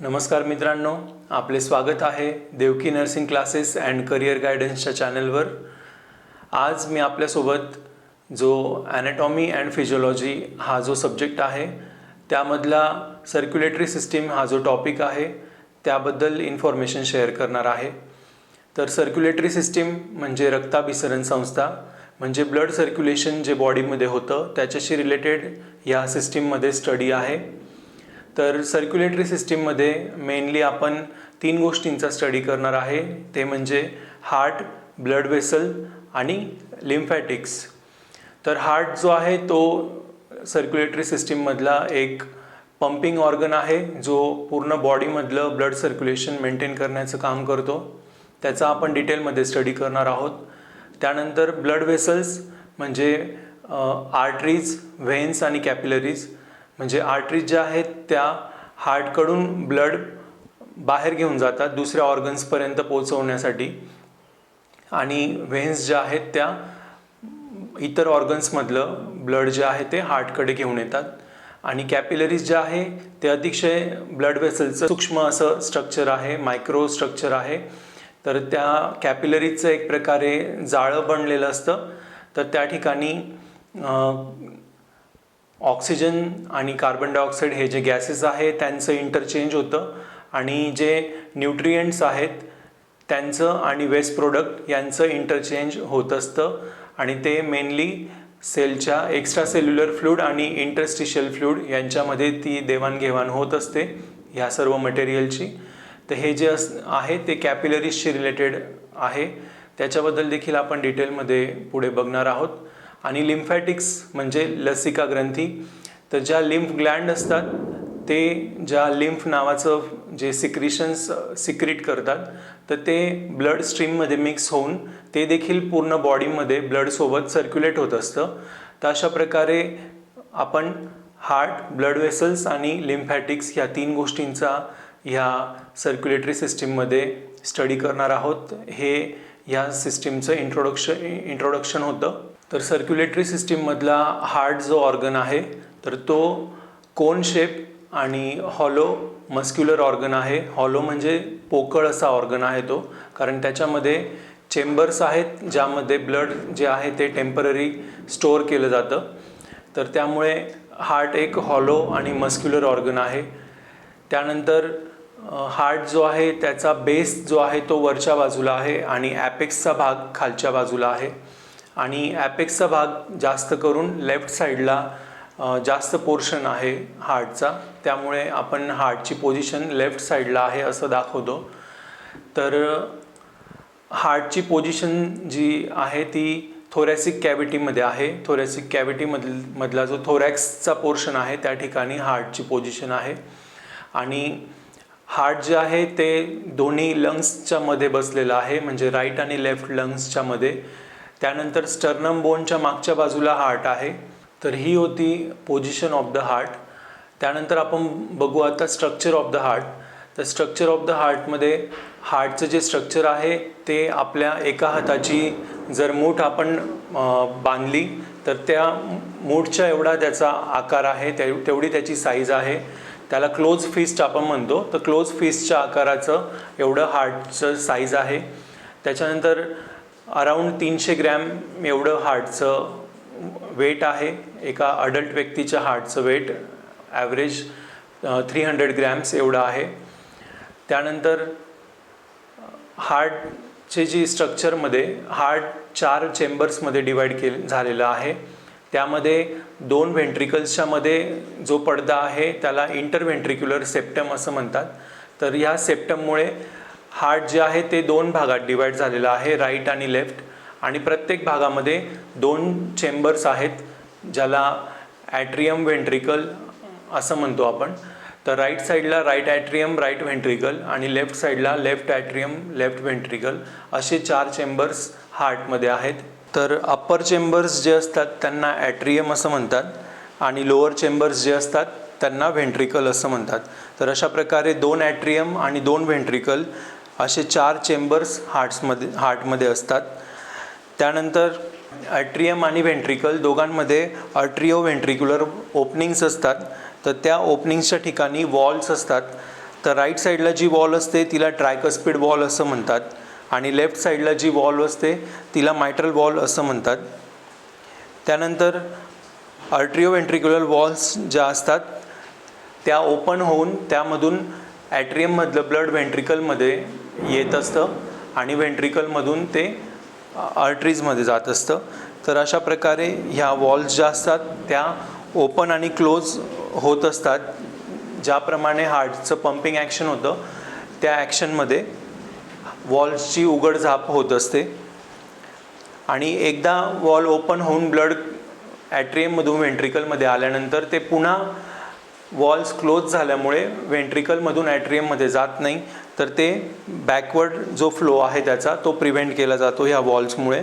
नमस्कार मित्रांनो, आपले स्वागत आहे Devaki nursing classes and career गायडन्सच्या चॅनलवर। आज मी आपल्यासोबत जो ॲनाटॉमी अँड फिजिओलॉजी हा जो सब्जेक्ट आहे त्यामधला सर्क्युलेटरी सिस्टीम हा जो टॉपिक आहे त्याबद्दल इन्फॉर्मेशन शेअर करणार आहे। तर सर्क्युलेटरी सिस्टीम म्हणजे रक्ताभिसरण संस्था, म्हणजे ब्लड सर्क्युलेशन जे बॉडीमध्ये होतं त्याच्याशी रिलेटेड या सिस्टीममध्ये स्टडी आहे। तर सर्क्युलेटरी सिस्टीममध्ये मेनली आपण 3 गोष्टींचा स्टडी करणार आहे, ते म्हणजे हार्ट, ब्लड वेसल आणि लिम्फॅटिक्स। तर हार्ट जो आहे तो सर्क्युलेटरी सिस्टीममधला एक पंपिंग ऑर्गन आहे जो पूर्ण बॉडीमधलं ब्लड सर्क्युलेशन मेंटेन करण्याचं काम करतो। त्याचा आपण डिटेलमध्ये स्टडी करणार आहोत। त्यानंतर ब्लड वेसल्स म्हणजे आर्टरीज, व्हेन्स आणि कॅपिलरीज, म्हणजे आर्टरीज ज्या आहेत त्या हार्टकडून ब्लड बाहेर घेऊन जातात दुसऱ्या ऑर्गन्सपर्यंत पोहोचवण्यासाठी, आणि व्हेन्स ज्या आहेत त्या इतर ऑर्गन्समधलं ब्लड जे आहे ते हार्टकडे घेऊन येतात, आणि कॅपिलरीज जे आहे ते अतिशय ब्लड वेसलचं सूक्ष्म असं स्ट्रक्चर आहे, मायक्रो स्ट्रक्चर आहे। तर त्या कॅपिलरीजचं एक प्रकारे जाळं बनलेलं असतं। तर त्या ठिकाणी ऑक्सिजन आणि कार्बन डायऑक्साईड हे जे गॅसेस आहे त्यांचं इंटरचेंज होतं, आणि जे न्यूट्रिएंट्स आहेत त्यांचं आणि वेस्ट प्रोडक्ट यांचं इंटरचेंज होत असतं, आणि ते मेनली सेलच्या एक्स्ट्रा सेल्युलर फ्लूइड आणि इंटरस्टिशियल फ्लूइड यांच्यामध्ये ती देवाणघेवाण होत असते ह्या सर्व मटेरियलची। तर हे जे आहे ते कॅपिलरीजशी रिलेटेड आहे, त्याच्याबद्दल देखील आपण डिटेलमध्ये पुढे बघणार आहोत। आणि लिम्फॅटिक्स म्हणजे लसिका ग्रंथी, तर ज्या लिम्फ ग्लँड असतात ते ज्या लिम्फ नावाचं जे सिक्रिशन्स सिक्रिट करतात तर ते ब्लड स्ट्रीममध्ये मिक्स होऊन ते देखील पूर्ण बॉडीमध्ये ब्लडसोबत सर्क्युलेट होत असतं। तर अशा प्रकारे आपण हार्ट, ब्लड वेसल्स आणि लिम्फॅटिक्स ह्या 3 गोष्टींचा ह्या सर्क्युलेटरी सिस्टीममध्ये स्टडी करणार आहोत। हे ह्या सिस्टीमचं इंट्रोडक्शन होतं। तर सर्क्युलेटरी सिस्टीममधला हार्ट जो ऑर्गन आहे तर तो कोन शेप आणि हॉलो मस्क्युलर ऑर्गन आहे। हॉलो म्हणजे पोकळ असा ऑर्गन आहे तो, कारण त्याच्यामध्ये चेंबर्स आहेत ज्यामध्ये ब्लड जे आहे ते टेम्पररी स्टोअर केलं जातं। तर त्यामुळे हार्ट एक हॉलो आणि मस्क्युलर ऑर्गन आहे। त्यानंतर हार्ट जो आहे त्याचा बेस जो आहे तो वरच्या बाजूला आहे आणि ॲपेक्सचा भाग खालच्या बाजूला आहे, आणि ॲपेक्सचा भाग जास्त करून लेफ्ट साईडला जास्त पोर्शन आहे हार्टचा, त्यामुळे आपण हार्टची पोझिशन लेफ्ट साईडला आहे असं दाखवतो। तर हार्टची पोझिशन जी आहे ती थोरॅसिक कॅव्हिटीमध्ये आहे। थोरॅसिक कॅव्हिटीमधला जो थोरॅक्सचा पोर्शन आहे त्या ठिकाणी हार्टची पोझिशन आहे, आणि हार्ट जे आहे ते दोन्ही लंग्सच्या मध्ये बसलेलं आहे, म्हणजे राईट आणि लेफ्ट लंग्सच्या मध्ये। त्यानंतर स्टर्नम बोनच्या मागच्या बाजूला हार्ट आहे। तर ही होती पोझिशन ऑफ द हार्ट। त्यानंतर आपण बघू आता स्ट्रक्चर ऑफ द हार्ट। तर स्ट्रक्चर ऑफ द हार्टमध्ये हार्टचं जे स्ट्रक्चर आहे ते आपल्या एका हाताची जर मूठ आपण बांधली तर त्या मूठच्या एवढा त्याचा आकार आहे, तेवढी त्याची साईज आहे। त्याला क्लोज फिस्ट आपण म्हणतो। तर क्लोज फिस्टच्या आकाराचं एवढं हार्टचं साईज आहे। त्याच्यानंतर अराऊंड 300 ग्रॅम एवढं हार्टचं वेट आहे। एका अडल्ट व्यक्तीच्या हार्टचं वेट ॲव्हरेज 300 ग्रॅम्स एवढं आहे। त्यानंतर हार्टचे जी स्ट्रक्चरमध्ये हार्ट 4 चेंबर्समध्ये डिवाईड झालेलं आहे। त्यामध्ये 2 व्हेंट्रिकल्सच्या मध्ये जो पडदा आहे त्याला इंटरव्हेंट्रिक्युलर सेप्टम असं म्हणतात। तर ह्या सेप्टममुळे हार्ट जे आहे ते 2 भागात डिवाईड झालेलं आहे, राईट आणि लेफ्ट, आणि प्रत्येक भागामध्ये 2 चेंबर्स आहेत ज्याला ॲट्रियम व्हेंट्रिकल असं म्हणतो आपण। तर राईट साईडला राईट ॲट्रियम, राईट व्हेंट्रिकल, आणि लेफ्ट साईडला लेफ्ट ॲट्रियम, लेफ्ट व्हेंट्रिकल, असे 4 चेंबर्स हार्टमध्ये आहेत। तर अप्पर चेंबर्स जे असतात त्यांना ॲट्रियम असं म्हणतात, आणि लोअर चेंबर्स जे असतात त्यांना व्हेंट्रिकल असं म्हणतात। तर अशा प्रकारे 2 ॲट्रियम आणि 2 व्हेंट्रिकल असे 4 चेंबर्स हार्टमध्ये असतात। त्यानंतर ॲट्रियम आणि व्हेंट्रिकल दोघांमध्ये आर्ट्रिओ व्हेंट्रिक्युलर ओपनिंग्स असतात। तर त्या ओपनिंग्सच्या ठिकाणी वॉल्स असतात। तर राईट साईडला जी वॉल असते तिला ट्रायकस्पिड वॉल असं म्हणतात आणि लेफ्ट साईडला जी वॉल असते तिला मायट्रल वॉल असं म्हणतात. त्यानंतर आर्ट्रिओव्हेंट्रिक्युलर वॉल्स ज्या असतात त्या ओपन होऊन त्यामधून ॲट्रियममधलं ब्लड व्हेंट्रिकलमध्ये येत असतं आणि व्हेंट्रिकलमधून ते आर्टरीजमध्ये जात असतं. तर अशा प्रकारे ह्या वॉल्स ज्या असतात त्या ओपन आणि क्लोज होत असतात. ज्याप्रमाणे हार्टचं पंपिंग ॲक्शन होतं त्या ॲक्शनमध्ये वॉल्सची उघडझाप होत असते आणि एकदा वॉल ओपन होऊन ब्लड ॲट्रियममधून व्हेंट्रिकलमध्ये आल्यानंतर ते पुन्हा वॉल्स क्लोज झाल्यामुळे व्हेंट्रिकलमधून ॲट्रियममध्ये जात नाही, तर ते बॅकवर्ड जो फ्लो आहे त्याचा तो प्रिव्हेंट केला जातो ह्या वॉल्समुळे.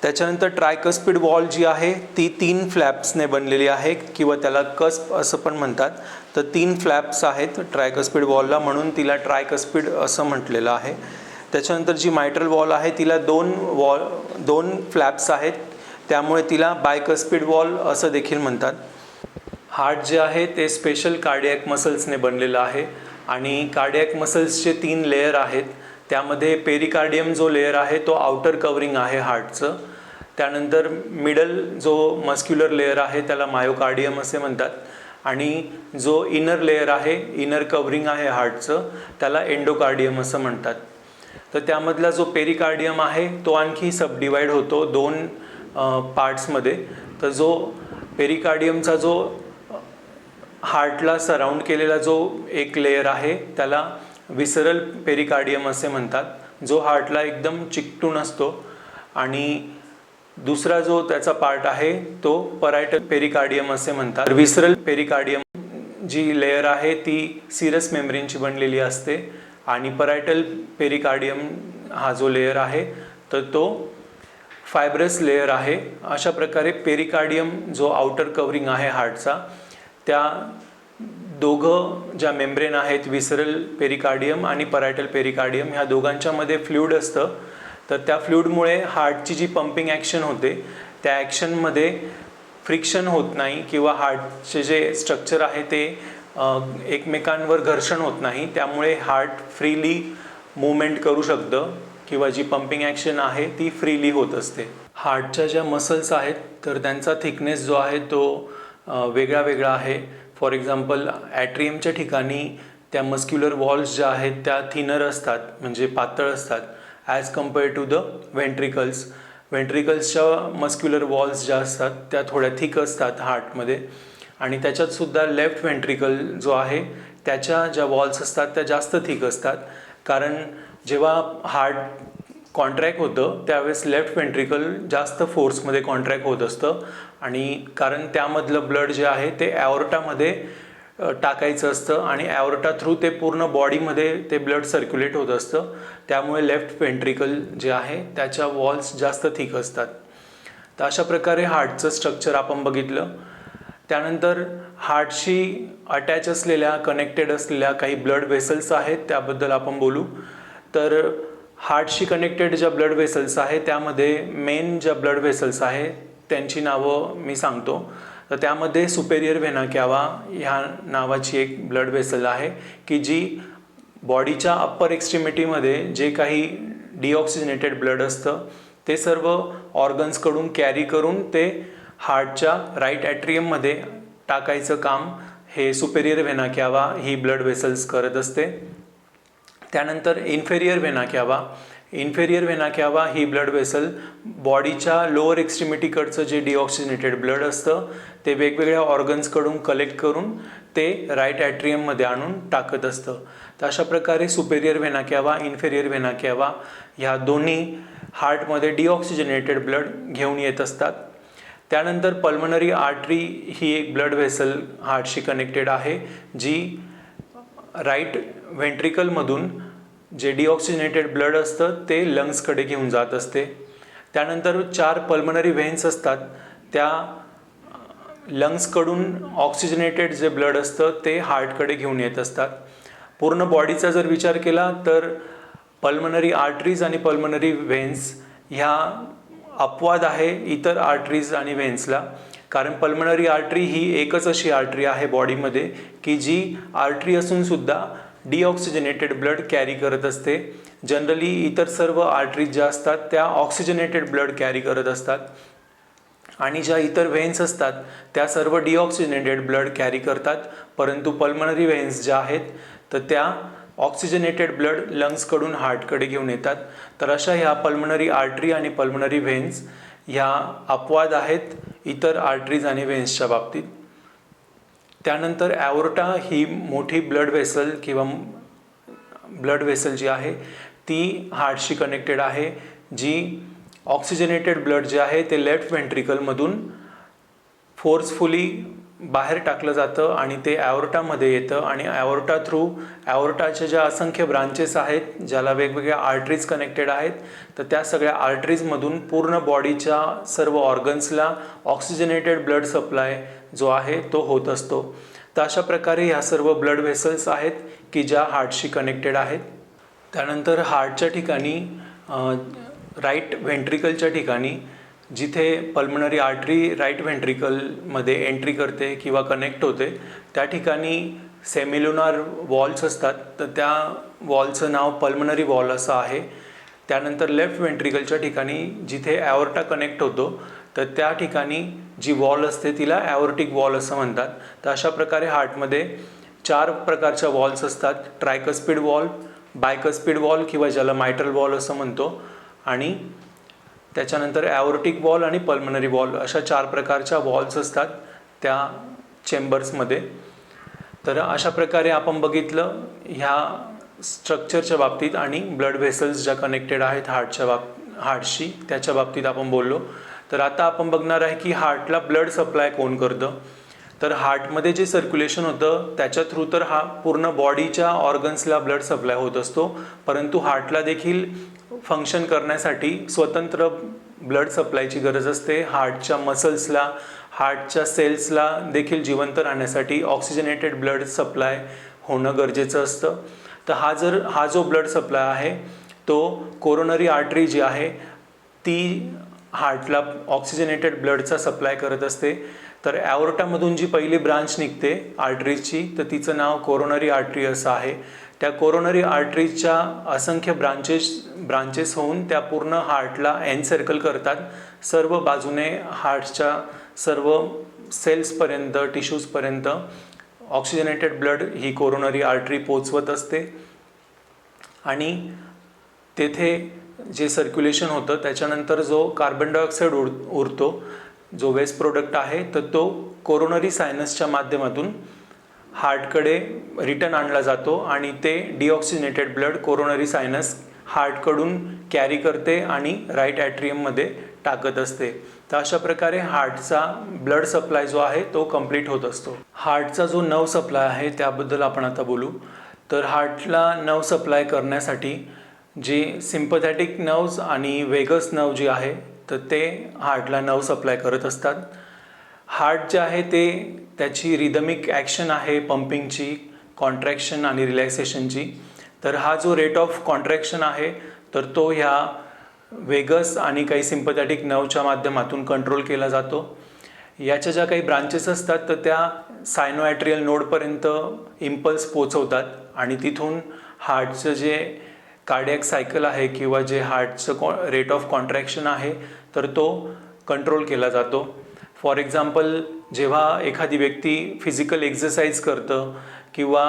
त्याच्यानंतर ट्रायकस्पिड वॉल जी आहे ती 3 फ्लॅप्सने बनलेली आहे किंवा त्याला कस्प असं पण म्हणतात. तर 3 फ्लॅप्स आहेत ट्रायकस्पिड वॉलला, म्हणून तिला ट्रायकस्पिड असं म्हटलेलं आहे. त्याच्यानंतर जी मायट्रल वॉल आहे तिला 2 फ्लॅप्स आहेत, त्यामुळे तिला बायकस्पिड वॉल असं देखील म्हणतात. हार्ट जे आहे ते स्पेशल कार्डियक मसल्सने बनलेलं आहे आणि कार्डियक मसल्सचे 3 लेयर आहेत. त्यामध्ये पेरिकार्डियम जो लेयर आहे तो आउटर कवरिंग आहे हार्टचं. त्यानंतर मिडल जो मस्क्युलर लेयर आहे त्याला मायोकार्डियम असे म्हणतात आणि जो इनर लेयर आहे, इनर कवरिंग आहे हार्टचं, त्याला एंडोकार्डियम असं म्हणतात. तर त्यामधला जो पेरिकार्डियम आहे तो आणखी सबडिवाइड होतो 2 पार्ट्समध्ये. तर जो पेरिकार्डियमचा जो हार्टला सराउंड केलेला जो एक लेयर आहे त्याला विसरल पेरिकार्डियम असे म्हणतात, जो हार्टला एकदम चिकटून असतो. आणि दुसरा जो त्याचा पार्ट आहे तो परायटल पेरिकार्डियम असे म्हणतात. विसरल पेरिकार्डियम जी लेयर आहे ती सिरस मेम्ब्रेनची बनलेली असते आणि परायटल पेरिकार्डियम हा जो लेयर आहे तर तो फायब्रस लेयर आहे. अशा प्रकारे पेरिकार्डियम जो आउटर कवरिंग आहे हार्टचा, त्या दोघं ज्या मेम्ब्रेन आहेत विसरल पेरिकार्डियम आणि परायटल पेरिकार्डियम, ह्या दोघांच्यामध्ये फ्लुइड असतं. तर त्या फ्लुइडमुळे हार्टची जी पंपिंग ॲक्शन होते त्या ॲक्शनमध्ये फ्रिक्शन होत नाही किंवा हार्टचे जे स्ट्रक्चर आहे ते एकमेकांवर घर्षण होत नाही, त्यामुळे हार्ट फ्रीली मूवमेंट करू शकतं किंवा जी पंपिंग ॲक्शन आहे ती फ्रीली होत असते. हार्टच्या ज्या मसल्स आहेत तर त्यांचा थिकनेस जो आहे तो वेगळा वेगळा आहे. फॉर एक्झाम्पल ॲट्रियमच्या ठिकाणी त्या मस्क्युलर वॉल्स ज्या आहेत त्या थिनर असतात, म्हणजे पातळ असतात as compare to the ventricles. व्हेंट्रिकल्सच्या मस्क्युलर वॉल्स ज्या असतात त्या थोड्या थिक असतात हार्टमध्ये. आणि त्याच्यातसुद्धा लेफ्ट व्हेंट्रिकल जो आहे त्याच्या ज्या वॉल्स असतात त्या जास्त थिक असतात, कारण जेव्हा हार्ट कॉन्ट्रॅक्ट होतं त्यावेळेस लेफ्ट व्हेंट्रिकल जास्त फोर्समध्ये कॉन्ट्रॅक्ट होत असतं आणि कारण त्यामधलं ब्लड जे आहे ते ॲओर्टामध्ये टाकायचं असतं आणि ॲओर्टा थ्रू ते पूर्ण बॉडीमध्ये ते ब्लड सर्क्युलेट होत असतं, त्यामुळे लेफ्ट व्हेंट्रिकल जे आहे त्याच्या वॉल्स जास्त थिक असतात. तर अशा प्रकारे हार्टचं स्ट्रक्चर आपण बघितलं. त्यानंतर हार्टशी अटॅच असलेल्या कनेक्टेड असलेल्या काही ब्लड व्हेसल्स आहेत त्याबद्दल आपण बोलू. तर हार्टशी कनेक्टेड ज्या ब्लड व्हेसल्स आहेत त्यामध्ये मेन ज्या ब्लड व्हेसल्स आहेत त्यांची नावं मी सांगतो. तर त्यामध्ये सुपेरियर व्हेना कॅवा ह्या नावाची एक ब्लड व्हेसल आहे की जी बॉडीच्या अप्पर एक्स्ट्रीमिटीमध्ये जे काही डिऑक्सिजनेटेड ब्लड असतं ते सर्व ऑर्गन्सकडून कॅरी करून ते हार्टच्या राईट ॲट्रियममध्ये टाकायचं काम हे सुपेरियर व्हेना कॅवा ही ब्लड व्हेसल्स करत असते. त्यानंतर इन्फेरियर व्हेना कॅवा ही ब्लड व्हेसल बॉडीच्या लोअर एक्स्ट्रीमिटीकडचं जे डिऑक्सिजनेटेड ब्लड असतं ते वेगवेगळ्या ऑर्गन्सकडून कलेक्ट करून ते राईट ॲट्रियममध्ये आणून टाकत असतं. तर अशा प्रकारे सुपेरियर व्हेना कॅवा, इन्फेरियर व्हेना कॅवा ह्या दोन्ही हार्टमध्ये डिऑक्सिजनेटेड ब्लड घेऊन येत असतात. त्यानंतर पल्मनरी आर्टरी ही एक ब्लड व्हेसल हार्टशी कनेक्टेड आहे जी राईट व्हेंट्रिकलमधून जे डिऑक्सिजनेटेड ब्लड असतं ते लंग्सकडे घेऊन जात असते. त्यानंतर 4 पल्मनरी व्हेन्स असतात, त्या लंग्सकडून ऑक्सिजनेटेड जे ब्लड असतं ते हार्टकडे घेऊन येत असतात. पूर्ण बॉडीचा जर विचार केला तर पल्मनरी आर्टरीज आणि पल्मनरी व्हेन्स ह्या अपवाद आहे इतर आर्टरीज आणि व्हेन्सला. कारण पल्मनरी आर्टरी ही एकच अशी आर्टरी आहे बॉडीमध्ये की जी आर्टरी असून सुद्धा डिऑक्सिजनेटेड ब्लड कॅरी करत असते. जनरली इतर सर्व आर्टरीज ज्या असतात त्या ऑक्सिजनेटेड ब्लड कॅरी करत असतात आणि ज्या इतर व्हेन्स असतात त्या सर्व डिऑक्सिजनेटेड ब्लड कॅरी करतात, परंतु पल्मनरी व्हेन्स ज्या आहेत तर त्या ऑक्सिजनेटेड ब्लड लंग्सकडून हार्टकडे घेऊन येतात. तर अशा ह्या पल्मनरी आर्टरी आणि पल्मनरी व्हेन्स ह्या अपवाद आहेत इतर आर्टरीज आणि व्हेन्सच्या बाबतीत. त्यानंतर ॲओर्टा ही मोठी ब्लड व्हेसल किंवा ब्लड व्हेसल जी आहे ती हार्टशी कनेक्टेड आहे, जी ऑक्सिजनेटेड ब्लड जे आहे ते लेफ्ट व्हेंट्रिकलमधून फोर्सफुली बाहेर टाकलं जातं आणि ते ॲओर्टामध्ये येतं आणि ॲओर्टा थ्रू ॲओर्टाच्या ज्या असंख्य ब्रांचेस आहेत ज्याला वेगवेगळ्या आर्टरीज कनेक्टेड आहेत तर त्या सगळ्या आर्टरीजमधून पूर्ण बॉडीच्या सर्व ऑर्गन्सला ऑक्सिजनेटेड ब्लड सप्लाय जो आहे तो होत असतो. तर अशा प्रकारे ह्या सर्व ब्लड व्हेसल्स आहेत की ज्या हार्टशी कनेक्टेड आहेत. त्यानंतर हार्टच्या ठिकाणी राईट व्हेंट्रिकलच्या ठिकाणी जिथे पल्मनरी आर्टरी राईट व्हेंट्रिकलमध्ये एंट्री करते किंवा कनेक्ट होते त्या ठिकाणी सेमिल्युनार वॉल्स असतात, तर त्या वॉलचं नाव पल्मनरी वॉल असं आहे. त्यानंतर लेफ्ट व्हेंट्रिकलच्या ठिकाणी जिथे ॲओर्टा कनेक्ट होतो तर त्या ठिकाणी जी वॉल असते तिला ॲओर्टिक वॉल असं म्हणतात. तर अशा प्रकारे हार्टमध्ये 4 प्रकारच्या वॉल्स असतात, ट्रायकस्पिड वॉल, बायकस्पिड वॉल किंवा ज्याला मायट्रल वॉल असं म्हणतो, आणि त्याच्यानंतर ॲओर्टिक वॉल आणि पल्मनरी वॉल अशा 4 प्रकारच्या वॉल्स असतात त्या चेंबर्समध्ये. तर अशा प्रकारे आपण बघितलं ह्या स्ट्रक्चरच्या बाबतीत आणि ब्लड व्हेसल्स ज्या कनेक्टेड आहेत हार्टशी त्याच्या बाबतीत आपण बोललो. तर आता आपण बघणार आहे की हार्टला ब्लड सप्लाय कोण करतं. तर हार्टमध्ये जे सर्क्युलेशन होतं त्याच्या थ्रू तर हा पूर्ण बॉडीच्या ऑर्गन्सला ब्लड सप्लाय होत असतो, परंतु हार्टला देखील फंक्शन करण्यासाठी स्वतंत्र ब्लड सप्लायची गरज असते. हार्टच्या मसल्सला, हार्टच्या सेल्सला देखील जिवंत राहण्यासाठी ऑक्सिजनेटेड ब्लड सप्लाय होणं गरजेचं असतं. तर हा जो ब्लड सप्लाय आहे तो कोरोनरी आर्टरी जी आहे ती हार्टला ऑक्सिजनेटेड ब्लडचा सप्लाय करत असते. तर ॲओर्टामधून जी पहिली ब्रांच निघते आर्टरीजची तर तिचं नाव कोरोनरी आर्टरी असं आहे. त्या कोरोनरी आर्टरीजच्या असंख्य ब्रांचेस होऊन त्या पूर्ण हार्टला एनसर्कल करतात. सर्व बाजूने हार्टच्या सर्व सेल्सपर्यंत, टिश्यूजपर्यंत ऑक्सिजनेटेड ब्लड ही कोरोनरी आर्टरी पोचवत असते आणि तेथे जे सर्क्युलेशन होतं त्याच्यानंतर जो कार्बन डायऑक्साईड उरतो, जो वेस्ट प्रोडक्ट आहे, तर तो कोरोनरी सायनसच्या माध्यमातून हार्टकडे रिटर्न आणला जातो आणि ते डिऑक्सिजनेटेड ब्लड कोरोनरी सायनस हार्टकडून कॅरी करते आणि राईट ॲट्रियममध्ये टाकत असते. तर अशा प्रकारे हार्टचा ब्लड सप्लाय जो आहे तो कंप्लीट होत असतो. हार्टचा जो नर्व सप्लाय आहे त्याबद्दल आपण आता बोलू. तर हार्टला नर्व सप्लाय करण्यासाठी जी सिम्पथॅटिक नर्व्स आणि वेगस नर्व जी आहे तर ते हार्टला नर्व सप्लाय करत असतात. हार्ट जे आहे ते त्याची रिदमिक ॲक्शन आहे पंपिंगची, कॉन्ट्रॅक्शन आणि रिलॅक्सेशनची. तर हा जो रेट ऑफ कॉन्ट्रॅक्शन आहे तर तो ह्या वेगस आणि काही सिम्पथॅटिक नर्वच्या माध्यमातून कंट्रोल केला जातो. याच्या ज्या काही ब्रांचेस असतात तर त्या सायनोॲट्रियल नोडपर्यंत इम्पल्स पोचवतात आणि तिथून हार्टचं जे कार्डियक सायकल आहे किंवा जे हार्टचं रेट ऑफ कॉन्ट्रॅक्शन आहे तर तो कंट्रोल केला जातो. फॉर एक्झाम्पल जेव्हा एखादी व्यक्ती फिजिकल एक्सरसाइज करतं किंवा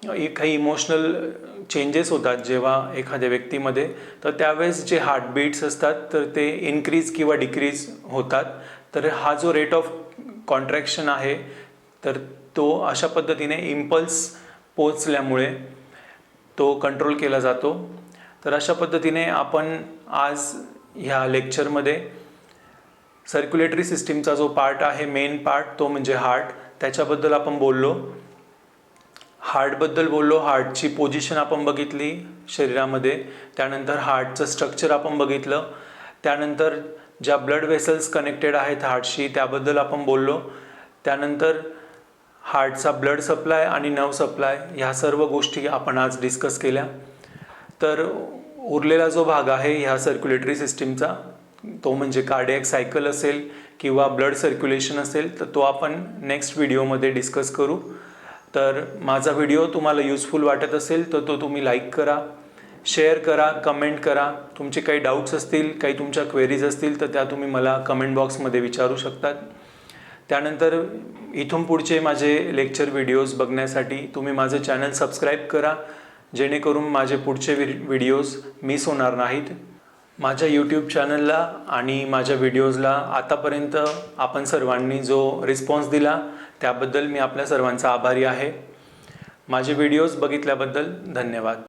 काही इमोशनल चेंजेस होतात जेव्हा एखाद्या व्यक्तीमध्ये, तर त्यावेळेस जे हार्टबीट्स असतात तर ते इन्क्रीज किंवा डिक्रीज होतात. तर हा जो रेट ऑफ कॉन्ट्रॅक्शन आहे तर तो अशा पद्धतीने इम्पल्स पोचल्यामुळे तो कंट्रोल केला जातो. तर अशा पद्धतीने आपण आज ह्या लेक्चरमध्ये सर्क्युलेटरी सिस्टीमचा जो पार्ट आहे, मेन पार्ट, तो म्हणजे हार्ट, त्याच्याबद्दल आपण बोललो. हार्टबद्दल बोललो, हार्टची पोझिशन आपण बघितली शरीरामध्ये, त्यानंतर हार्टचं स्ट्रक्चर आपण बघितलं, त्यानंतर ज्या ब्लड व्हेसल्स कनेक्टेड आहेत हार्टशी त्याबद्दल आपण बोललो, त्यानंतर हार्टचा ब्लड सप्लाय आणि नर्व सप्लाय ह्या सर्व गोष्टी आपण आज डिस्कस केल्या. तर उरलेला जो भाग आहे ह्या सर्क्युलेटरी सिस्टीमचा तो म्हणजे कार्डिॲक सायकल असेल किंवा ब्लड सर्क्युलेशन असेल, तर तो आपण नेक्स्ट व्हिडिओमध्ये डिस्कस करू. तर माझा व्हिडिओ तुम्हाला युजफुल वाटत असेल तर तो तुम्ही लाईक करा, शेअर करा, कमेंट करा. तुमचे काही डाऊट्स असतील, काही तुमच्या क्वेरीज असतील तर त्या तुम्ही मला कमेंट बॉक्समध्ये विचारू शकतात. त्यानंतर इथून पुढचे माझे लेक्चर व्हिडिओज बघण्यासाठी तुम्ही माझं चॅनल सबस्क्राईब करा, जेणेकरून माझे पुढचे व्हिडिओज मिस होणार नाहीत. माझ्या यूट्यूब चॅनलला आणि माझ्या व्हिडिओजला आतापर्यंत आपण सर्वांनी जो रिस्पॉन्स दिला त्याबद्दल मी आपल्या सर्वांचा आभारी आहे. माझे व्हिडिओज बघितल्याबद्दल धन्यवाद.